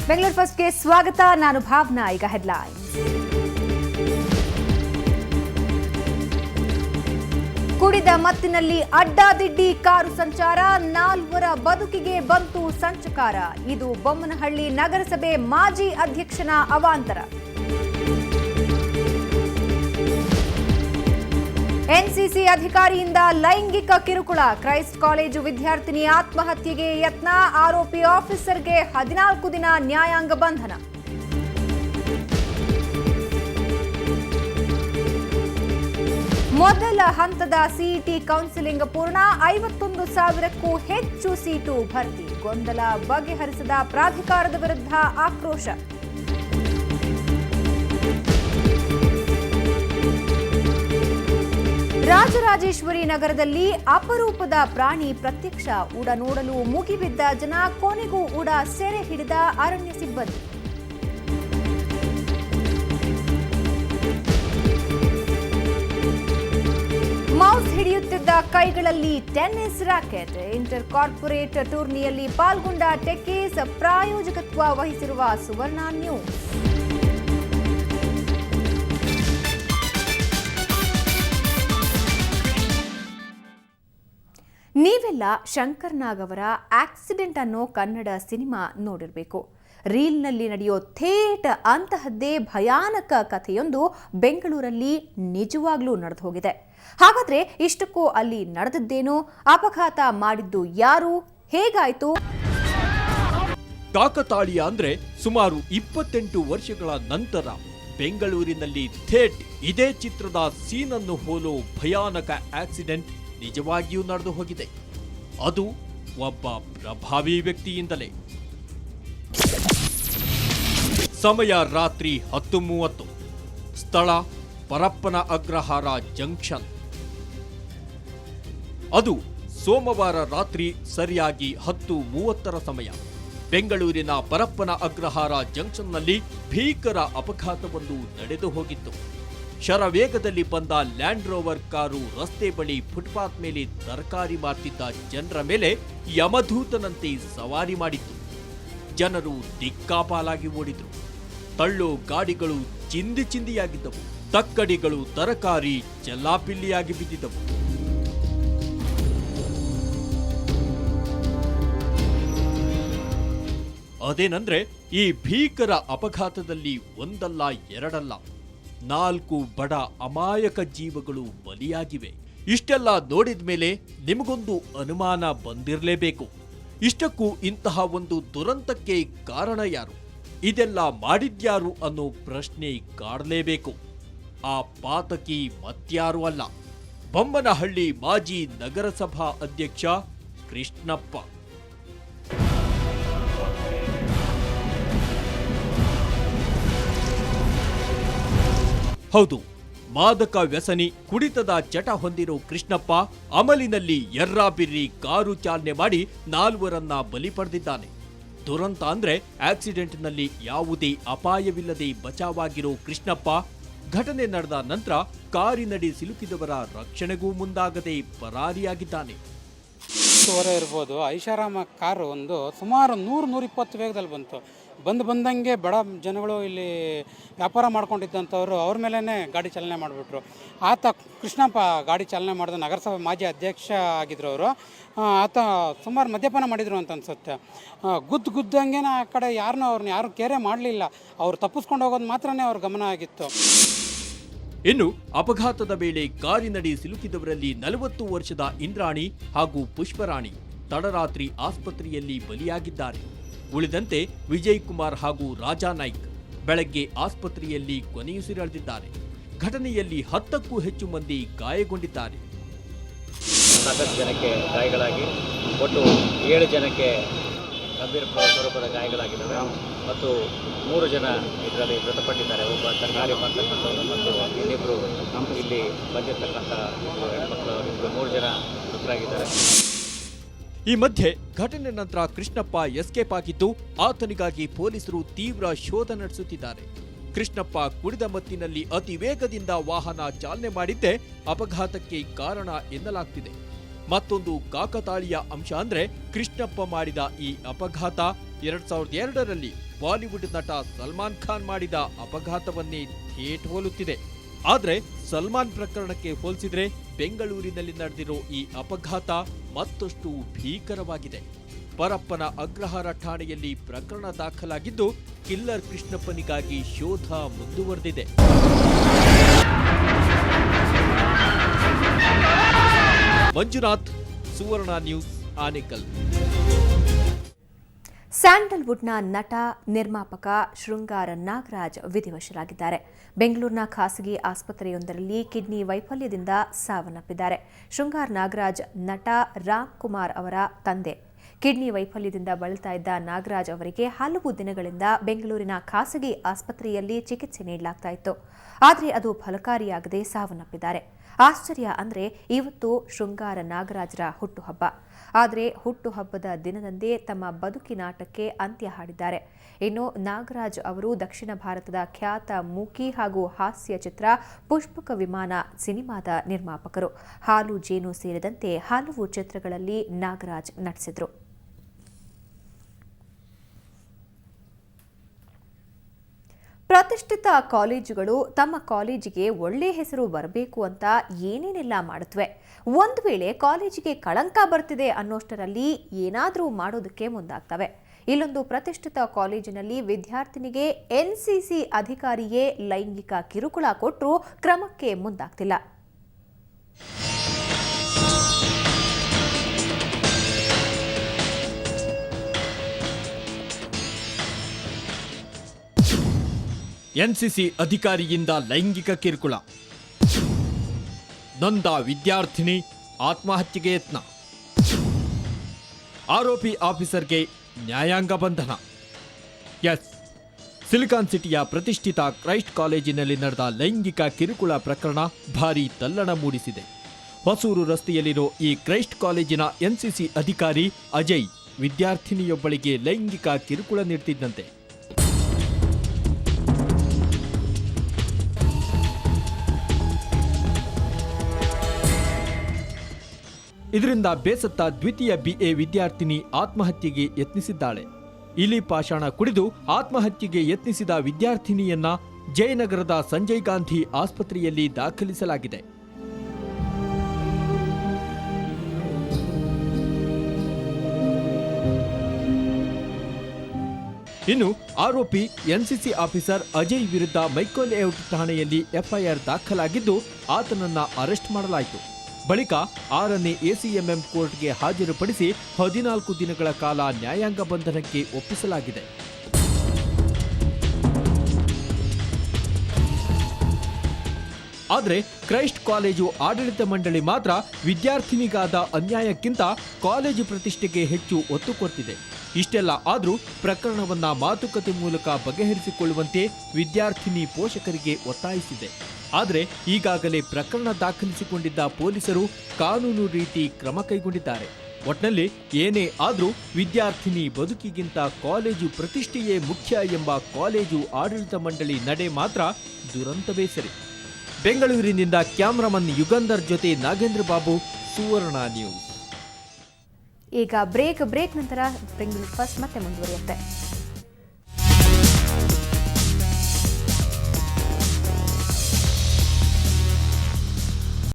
ಬೆಂಗಳೂರು ಫಸ್ಟ್ಗೆ ಸ್ವಾಗತ. ನಾನು ಭಾವನಾ. ಈಗ ಹೆಡ್ಲೈನ್ಸ್. ಕುಡಿದ ಮತ್ತಿನಲ್ಲಿ ಅಡ್ಡಾದಿಡ್ಡಿ ಕಾರು ಸಂಚಾರ, 4 ಬದುಕಿಗೆ ಬಂತು ಸಂಚಕಾರ. ಇದು ಬೊಮ್ಮನಹಳ್ಳಿ ನಗರಸಭೆ ಮಾಜಿ ಅಧ್ಯಕ್ಷನ ಅವಾಂತರ. ಎನ್ಸಿಸಿ ಅಧಿಕಾರಿಯಿಂದ ಲೈಂಗಿಕ ಕಿರುಕುಳ, ಕ್ರೈಸ್ಟ್ ಕಾಲೇಜು ವಿದ್ಯಾರ್ಥಿನಿ ಆತ್ಮಹತ್ಯೆಗೆ ಯತ್ನ, ಆರೋಪಿ ಆಫೀಸರ್ಗೆ 14 ದಿನ ನ್ಯಾಯಾಂಗ ಬಂಧನ. ಮೊದಲ ಹಂತದ ಸಿಇಟಿ ಕೌನ್ಸಿಲಿಂಗ್ ಪೂರ್ಣ, 51,000ಕ್ಕೂ ಹೆಚ್ಚು ಸೀಟು ಭರ್ತಿ. ಗೊಂದಲ ಬಗೆಹರಿಸದ ಪ್ರಾಧಿಕಾರದ ವಿರುದ್ಧ ಆಕ್ರೋಶ. ರಾಜರಾಜೇಶ್ವರಿ ನಗರದಲ್ಲಿ ಅಪರೂಪದ ಪ್ರಾಣಿ ಪ್ರತ್ಯಕ್ಷ, ಉಡ ನೋಡಲು ಮುಗಿಬಿದ್ದ ಜನ, ಕೊನೆಗೂ ಉಡ ಸೆರೆ ಹಿಡಿದ ಅರಣ್ಯ ಸಿಬ್ಬಂದಿ. ಮೌಸ್ ಹಿಡಿಯುತ್ತಿದ್ದ ಕೈಗಳಲ್ಲಿ ಟೆನ್ನಿಸ್ ರಾಕೆಟ್, ಇಂಟರ್ ಕಾರ್ಪೊರೇಟ್ ಟೂರ್ನಿಯಲ್ಲಿ ಪಾಲ್ಗೊಂಡ ಟೆಕ್ಕೀಸ್, ಪ್ರಾಯೋಜಕತ್ವ ವಹಿಸಿರುವ ಸುವರ್ಣ ನ್ಯೂಸ್. ನೀವೆಲ್ಲ ಶಂಕರ್ ನಾಗ್ ಅವರ ಆಕ್ಸಿಡೆಂಟ್ ಅನ್ನೋ ಕನ್ನಡ ಸಿನಿಮಾ ನೋಡಿರಬೇಕು. ರೀಲ್ನಲ್ಲಿ ನಡೆಯೋ ಥೇಟ್ ಅಂತಹದ್ದೇ ಭಯಾನಕ ಕಥೆಯೊಂದು ಬೆಂಗಳೂರಲ್ಲಿ ನಿಜವಾಗ್ಲೂ ನಡೆದು ಹೋಗಿದೆ. ಹಾಗಾದ್ರೆ ಇಷ್ಟಕ್ಕೂ ಅಲ್ಲಿ ನಡೆದದ್ದೇನು? ಅಪಘಾತ ಮಾಡಿದ್ದು ಯಾರು? ಹೇಗಾಯ್ತು? ಕಾಕತಾಳೀಯ ಅಂದ್ರೆ ಸುಮಾರು 28 ವರ್ಷಗಳ ನಂತರ ಬೆಂಗಳೂರಿನಲ್ಲಿ ಥೇಟ್ ಇದೇ ಚಿತ್ರದ ಸೀನನ್ನು ಹೋಲೋ ಭಯಾನಕ ಆಕ್ಸಿಡೆಂಟ್ ನಿಜವಾಗಿಯೂ ನಡೆದು ಹೋಗಿದೆ. ಅದು ಒಬ್ಬ ಪ್ರಭಾವಿ ವ್ಯಕ್ತಿಯಿಂದಲೇ. ಸಮಯ ರಾತ್ರಿ 10:30. ಸ್ಥಳ ಪರಪ್ಪನ ಅಗ್ರಹಾರ ಜಂಕ್ಷನ್. ಅದು ಸೋಮವಾರ ರಾತ್ರಿ ಸರಿಯಾಗಿ 10:30 ಸಮಯ. ಬೆಂಗಳೂರಿನ ಪರಪ್ಪನ ಅಗ್ರಹಾರ ಜಂಕ್ಷನ್ನಲ್ಲಿ ಭೀಕರ ಅಪಘಾತವೊಂದು ನಡೆದು ಹೋಗಿತ್ತು. ಶರವೇಗದಲ್ಲಿ ಬಂದ ಲ್ಯಾಂಡ್ ರೋವರ್ ಕಾರು ರಸ್ತೆ ಬಳಿ ಫುಟ್ಪಾತ್ ಮೇಲೆ ತರಕಾರಿ ಮಾರ್ತಿದ್ದ ಜನರ ಮೇಲೆ ಯಮಧೂತನಂತೆ ಸವಾರಿ ಮಾಡಿತ್ತು. ಜನರು ದಿಕ್ಕಾಪಾಲಾಗಿ ಓಡಿದ್ರು. ತಳ್ಳೋ ಗಾಡಿಗಳು ಚಿಂದಿ ಚಿಂದಿಯಾಗಿದ್ದವು. ತಕ್ಕಡಿಗಳು ತರಕಾರಿ ಚೆಲ್ಲಾಪಿಲ್ಲಿಯಾಗಿ ಬಿದ್ದಿದ್ದವು. ಅದೇನಂದ್ರೆ ಈ ಭೀಕರ ಅಪಘಾತದಲ್ಲಿ ಒಂದಲ್ಲ ಎರಡಲ್ಲ 4 ಬಡ ಅಮಾಯಕ ಜೀವಗಳು ಬಲಿಯಾಗಿವೆ. ಇಷ್ಟೆಲ್ಲ ನೋಡಿದ ಮೇಲೆ ನಿಮಗೊಂದು ಅನುಮಾನ ಬಂದಿರಲೇಬೇಕು. ಇಷ್ಟಕ್ಕೂ ಇಂತಹ ಒಂದು ದುರಂತಕ್ಕೆ ಕಾರಣ ಯಾರು? ಇದೆಲ್ಲ ಮಾಡಿದ್ಯಾರು ಅನ್ನೋ ಪ್ರಶ್ನೆ ಕಾಡಲೇಬೇಕು. ಆ ಪಾತಕಿ ಮತ್ಯಾರೂ ಅಲ್ಲ, ಬೊಮ್ಮನಹಳ್ಳಿ ಮಾಜಿ ನಗರಸಭಾ ಅಧ್ಯಕ್ಷ ಕೃಷ್ಣಪ್ಪ. ಹೌದು, ಮಾದಕ ವ್ಯಸನಿ, ಕುಡಿತದ ಚಟ ಹೊಂದಿರೋ ಕೃಷ್ಣಪ್ಪ ಅಮಲಿನಲ್ಲಿ ಎರ್ರಾಬಿರ್ರಿ ಕಾರು ಚಾಲನೆ ಮಾಡಿ 4ರನ್ನ ಬಲಿ ಪಡೆದಿದ್ದಾನೆ. ದುರಂತ ಅಂದ್ರೆ ಆಕ್ಸಿಡೆಂಟ್ನಲ್ಲಿ ಯಾವುದೇ ಅಪಾಯವಿಲ್ಲದೆ ಬಚಾವಾಗಿರೋ ಕೃಷ್ಣಪ್ಪ ಘಟನೆ ನಡೆದ ನಂತರ ಕಾರಿನಡಿ ಸಿಲುಕಿದವರ ರಕ್ಷಣೆಗೂ ಮುಂದಾಗದೆ ಪರಾರಿಯಾಗಿದ್ದಾನೆ. ಇರ್ಬೋದು. ಐಷಾರಾಮ ಕಾರು ಒಂದು ಸುಮಾರು 100-120 ವೇಗದಲ್ಲಿ ಬಂದಂಗೆ ಬಡ ಜನಗಳು ಇಲ್ಲಿ ವ್ಯಾಪಾರ ಮಾಡ್ಕೊಂಡಿದ್ದಂಥವ್ರು ಅವ್ರ ಮೇಲೇ ಗಾಡಿ ಚಾಲನೆ ಮಾಡಿಬಿಟ್ರು. ಆತ ಕೃಷ್ಣಪ್ಪ ಗಾಡಿ ಚಾಲನೆ ಮಾಡಿದ ನಗರಸಭೆ ಮಾಜಿ ಅಧ್ಯಕ್ಷ ಆಗಿದ್ರು ಅವರು. ಆತ ಸುಮಾರು ಮದ್ಯಪಾನ ಮಾಡಿದರು ಅಂತ ಅನ್ಸುತ್ತೆ. ಗುದ್ದಂಗೆ ಆ ಕಡೆ ಅವ್ರನ್ನ ಯಾರು ಕೇರೆ ಮಾಡಲಿಲ್ಲ. ಅವ್ರು ತಪ್ಪಿಸ್ಕೊಂಡು ಹೋಗೋದು ಮಾತ್ರನೇ ಅವ್ರ ಗಮನ ಆಗಿತ್ತು. ಇನ್ನು ಅಪಘಾತದ ವೇಳೆ ಕಾರಿನಡಿ ಸಿಲುಕಿದವರಲ್ಲಿ 40 ವರ್ಷದ ಇಂದ್ರಾಣಿ ಹಾಗೂ ಪುಷ್ಪರಾಣಿ ತಡರಾತ್ರಿ ಆಸ್ಪತ್ರೆಯಲ್ಲಿ ಬಲಿಯಾಗಿದ್ದಾರೆ. ಉಳಿದಂತೆ ವಿಜಯ್ ಕುಮಾರ್ ಹಾಗೂ ರಾಜಾ ನಾಯ್ಕ್ ಬೆಳಗ್ಗೆ ಆಸ್ಪತ್ರೆಯಲ್ಲಿ ಕೊನೆಯುಸಿರೆಳೆದಿದ್ದಾರೆ. ಘಟನೆಯಲ್ಲಿ 10ಕ್ಕೂ ಹೆಚ್ಚು ಮಂದಿ ಗಾಯಗೊಂಡಿದ್ದಾರೆ. ಸಾಕಷ್ಟು ಜನಕ್ಕೆ ಗಾಯಗಳಾಗಿ ಒಟ್ಟು 7 ಜನಕ್ಕೆ ಗಂಭೀರ ಸ್ವರೂಪದ ಗಾಯಗಳಾಗಿದ್ದಾವೆ ಮತ್ತು 3 ಜನ ಇದರಲ್ಲಿ ಮೃತಪಟ್ಟಿದ್ದಾರೆ. ಒಬ್ಬ ತರಕಾರಿ ಮಾರ್ತಕ್ಕಂಥವ್ರು ಮತ್ತು ಇನ್ನಿಬ್ಬರು ಇಲ್ಲಿ ಬಂದಿರತಕ್ಕಂಥ ಹೆಣ್ಮಕ್ಳು 3 ಜನ ಮೃತರಾಗಿದ್ದಾರೆ. ಈ ಮಧ್ಯೆ ಘಟನೆ ನಂತರ ಕೃಷ್ಣಪ್ಪ ಎಸ್ಕೇಪ್ ಆಗಿದ್ದು ಆತನಿಗಾಗಿ ಪೊಲೀಸರು ತೀವ್ರ ಶೋಧ ನಡೆಸುತ್ತಿದ್ದಾರೆ. ಕೃಷ್ಣಪ್ಪ ಕುಡಿದ ಮತ್ತಿನಲ್ಲಿ ಅತಿ ವೇಗದಿಂದ ವಾಹನ ಚಾಲನೆ ಮಾಡಿದ್ದೇ ಅಪಘಾತಕ್ಕೆ ಕಾರಣ ಎನ್ನಲಾಗ್ತಿದೆ. ಮತ್ತೊಂದು ಕಾಕತಾಳೀಯ ಅಂಶ ಅಂದ್ರೆ ಕೃಷ್ಣಪ್ಪ ಮಾಡಿದ ಈ ಅಪಘಾತ 2002ರಲ್ಲಿ ಬಾಲಿವುಡ್ ನಟ ಸಲ್ಮಾನ್ ಖಾನ್ ಮಾಡಿದ ಅಪಘಾತವನ್ನೇ ಥೇಟ್ ಹೋಲುತ್ತಿದೆ. ಆದ್ರೆ ಸಲ್ಮಾನ್ ಪ್ರಕರಣಕ್ಕೆ ಹೋಲಿಸಿದ್ರೆ ಬೆಂಗಳೂರಿನಲ್ಲಿ ನಡೆದಿರೋ ಈ ಅಪಘಾತ ಮತ್ತಷ್ಟು ಭೀಕರವಾಗಿದೆ. ಪರಪ್ಪನ ಅಗ್ರಹಾರ ಠಾಣೆಯಲ್ಲಿ ಪ್ರಕರಣ ದಾಖಲಾಗಿದ್ದು ಕಿಲ್ಲರ್ ಕೃಷ್ಣಪ್ಪನಿಗಾಗಿ ಶೋಧ ಮುಂದುವರೆದಿದೆ. ಮಂಜುನಾಥ್, ಸುವರ್ಣ ನ್ಯೂಸ್, ಆನೇಕಲ್. ಸ್ಯಾಂಡಲ್ವುಡ್ನ ನಟ ನಿರ್ಮಾಪಕ ಶೃಂಗಾರ ನಾಗರಾಜ್ ವಿಧಿವಶರಾಗಿದ್ದಾರೆ. ಬೆಂಗಳೂರಿನ ಖಾಸಗಿ ಆಸ್ಪತ್ರೆಯೊಂದರಲ್ಲಿ ಕಿಡ್ನಿ ವೈಫಲ್ಯದಿಂದ ಸಾವನ್ನಪ್ಪಿದ್ದಾರೆ. ಶೃಂಗಾರ್ ನಾಗರಾಜ್ ನಟ ರಾಮ್ ಕುಮಾರ್ ಅವರ ತಂದೆ. ಕಿಡ್ನಿ ವೈಫಲ್ಯದಿಂದ ಬಳಲ್ತಾ ಇದ್ದ ನಾಗರಾಜ್ ಅವರಿಗೆ ಹಲವು ದಿನಗಳಿಂದ ಬೆಂಗಳೂರಿನ ಖಾಸಗಿ ಆಸ್ಪತ್ರೆಯಲ್ಲಿ ಚಿಕಿತ್ಸೆ ನೀಡಲಾಗ್ತಾ ಇತ್ತು. ಆದರೆ ಅದು ಫಲಕಾರಿಯಾಗದೆ ಸಾವನ್ನಪ್ಪಿದ್ದಾರೆ. ಆಶ್ಚರ್ಯ ಅಂದ್ರೆ ಇವತ್ತು ಶೃಂಗಾರ ನಾಗರಾಜರ ಹುಟ್ಟುಹಬ್ಬ. ಆದರೆ ಹುಟ್ಟುಹಬ್ಬದ ದಿನದಂದೇ ತಮ್ಮ ಬದುಕಿನಾಟಕ್ಕೆ ಅಂತ್ಯ ಹಾಡಿದ್ದಾರೆ. ಇನ್ನು ನಾಗರಾಜ್ ಅವರು ದಕ್ಷಿಣ ಭಾರತದ ಖ್ಯಾತ ಮೂಕಿ ಹಾಗೂ ಹಾಸ್ಯ ಚಿತ್ರ ಪುಷ್ಪಕ ವಿಮಾನ ಸಿನಿಮಾದ ನಿರ್ಮಾಪಕರು. ಹಾಲು ಜೇನು ಸೇರಿದಂತೆ ಹಲವು ಚಿತ್ರಗಳಲ್ಲಿ ನಾಗರಾಜ್ ನಟಿಸಿದ್ರು. ಪ್ರತಿಷ್ಠಿತ ಕಾಲೇಜುಗಳು ತಮ್ಮ ಕಾಲೇಜಿಗೆ ಒಳ್ಳೆ ಹೆಸರು ಬರಬೇಕು ಅಂತ ಏನೇನೆಲ್ಲ ಮಾಡುತ್ತವೆ. ಒಂದು ವೇಳೆ ಕಾಲೇಜಿಗೆ ಕಳಂಕ ಬರ್ತಿದೆ ಅನ್ನೋಷ್ಟರಲ್ಲಿ ಏನಾದರೂ ಮಾಡೋದಕ್ಕೆ ಮುಂದಾಗ್ತವೆ. ಇಲ್ಲೊಂದು ಪ್ರತಿಷ್ಠಿತ ಕಾಲೇಜಿನಲ್ಲಿ ವಿದ್ಯಾರ್ಥಿನಿಗೆ ಎನ್ಸಿಸಿ ಅಧಿಕಾರಿಯೇ ಲೈಂಗಿಕ ಕಿರುಕುಳ ಕೊಟ್ಟರೂ ಕ್ರಮಕ್ಕೆ ಮುಂದಾಗ್ತಿಲ್ಲ. ಎನ್ಸಿಸಿ ಅಧಿಕಾರಿಯಿಂದ ಲೈಂಗಿಕ ಕಿರುಕುಳ, ನೊಂದ ವಿದ್ಯಾರ್ಥಿನಿ ಆತ್ಮಹತ್ಯೆಗೆ ಯತ್ನ, ಆರೋಪಿ ಆಫೀಸರ್ಗೆ ನ್ಯಾಯಾಂಗ ಬಂಧನ. ಎಸ್, ಸಿಲಿಕಾನ್ ಸಿಟಿಯ ಪ್ರತಿಷ್ಠಿತ ಕ್ರೈಸ್ಟ್ ಕಾಲೇಜಿನಲ್ಲಿ ನಡೆದ ಲೈಂಗಿಕ ಕಿರುಕುಳ ಪ್ರಕರಣ ಭಾರೀ ತಲ್ಲಣ ಮೂಡಿಸಿದೆ. ಹೊಸೂರು ರಸ್ತೆಯಲ್ಲಿರೋ ಈ ಕ್ರೈಸ್ಟ್ ಕಾಲೇಜಿನ ಎನ್ಸಿಸಿ ಅಧಿಕಾರಿ ಅಜಯ್ ವಿದ್ಯಾರ್ಥಿನಿಯೊಬ್ಬಳಿಗೆ ಲೈಂಗಿಕ ಕಿರುಕುಳ ನೀಡುತ್ತಿದ್ದಂತೆ. ಇದರಿಂದ ಬೇಸತ್ತ ದ್ವಿತೀಯ BA ವಿದ್ಯಾರ್ಥಿನಿ ಆತ್ಮಹತ್ಯೆಗೆ ಯತ್ನಿಸಿದ್ದಾಳೆ. ಇಲಿ ಪಾಷಾಣ ಕುಡಿದು ಆತ್ಮಹತ್ಯೆಗೆ ಯತ್ನಿಸಿದ ವಿದ್ಯಾರ್ಥಿನಿಯನ್ನ ಜಯನಗರದ ಸಂಜಯ್ ಗಾಂಧಿ ಆಸ್ಪತ್ರೆಯಲ್ಲಿ ದಾಖಲಿಸಲಾಗಿದೆ. ಇನ್ನು ಆರೋಪಿ ಎನ್ಸಿಸಿ ಆಫೀಸರ್ ಅಜಯ್ ವಿರುದ್ಧ ಮೈಕೋ ಲೇಔಟ್ ಠಾಣೆಯಲ್ಲಿ FIR ದಾಖಲಾಗಿದ್ದು ಆತನನ್ನ ಅರೆಸ್ಟ್ ಮಾಡಲಾಯಿತು. ಬಳಿಕ 6ನೇ ACMM ಕೋರ್ಟ್ಗೆ ಹಾಜರುಪಡಿಸಿ 14 ದಿನಗಳ ಕಾಲ ನ್ಯಾಯಾಂಗ ಬಂಧನಕ್ಕೆ ಒಪ್ಪಿಸಲಾಗಿದೆ. ಆದರೆ ಕ್ರೈಸ್ಟ್ ಕಾಲೇಜು ಆಡಳಿತ ಮಂಡಳಿ ಮಾತ್ರ ವಿದ್ಯಾರ್ಥಿನಿಗಾದ ಅನ್ಯಾಯಕ್ಕಿಂತ ಕಾಲೇಜು ಪ್ರತಿಷ್ಠೆಗೆ ಹೆಚ್ಚು ಒತ್ತು ಕೊಡ್ತಿದೆ. ಇಷ್ಟೆಲ್ಲ ಆದರೂ ಪ್ರಕರಣವನ್ನ ಮಾತುಕತೆ ಮೂಲಕ ಬಗೆಹರಿಸಿಕೊಳ್ಳುವಂತೆ ವಿದ್ಯಾರ್ಥಿನಿ ಪೋಷಕರಿಗೆ ಒತ್ತಾಯಿಸಿದೆ. ಆದರೆ ಈಗಾಗಲೇ ಪ್ರಕರಣ ದಾಖಲಿಸಿಕೊಂಡಿದ್ದ ಪೊಲೀಸರು ಕಾನೂನು ರೀತಿ ಕ್ರಮ ಕೈಗೊಂಡಿದ್ದಾರೆ. ಒಟ್ನಲ್ಲಿ ಏನೇ ಆದರೂ ವಿದ್ಯಾರ್ಥಿನಿ ಬದುಕಿಗಿಂತ ಕಾಲೇಜು ಪ್ರತಿಷ್ಠೆಯೇ ಮುಖ್ಯ ಎಂಬ ಕಾಲೇಜು ಆಡಳಿತ ಮಂಡಳಿ ನಡೆ ಮಾತ್ರ ದುರಂತವೇ ಸರಿ. ಬೆಂಗಳೂರಿನಿಂದ ಕ್ಯಾಮರಾಮನ್ ಯುಗಂಧರ್ ಜೊತೆ ನಾಗೇಂದ್ರ ಬಾಬು, ಸುವರ್ಣ ನ್ಯೂಸ್. ಈಗ ಬ್ರೇಕ್ ನಂತರ ಬೆಂಗಳೂರು ಫಸ್ಟ್ ಮತ್ತೆ ಮುಂದುವರಿಯುತ್ತೆ.